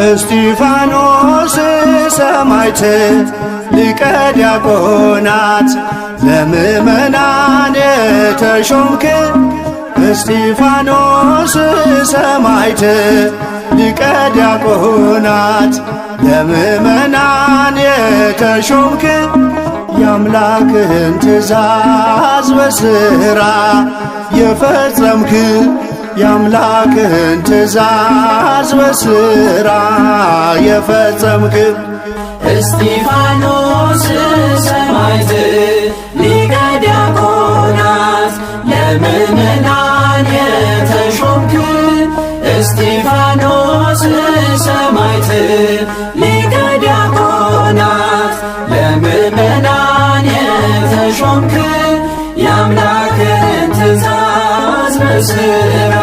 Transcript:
እስጢፋኖስ ሰማዕት ሊቀ ዲያቆናት ለምእመናን የተሾምክ እስጢፋኖስ ሰማዕት ሊቀ ዲያቆናት ለምእመናን የተሾምክ የአምላክህን ትእዛዝ በሥራ የፈጸምክ የአምላክህን ትእዛዝ በሥራ የፈጸምክ እስጢፋኖስ ሰማዕት ሊቀ ዲያቆናት ለምእመናን የተሾምክ እስጢፋኖስ ሰማዕት ሊቀ ዲያቆናት ለምእመናን የተሾምክ የአምላክህን ትእዛዝ በሥራ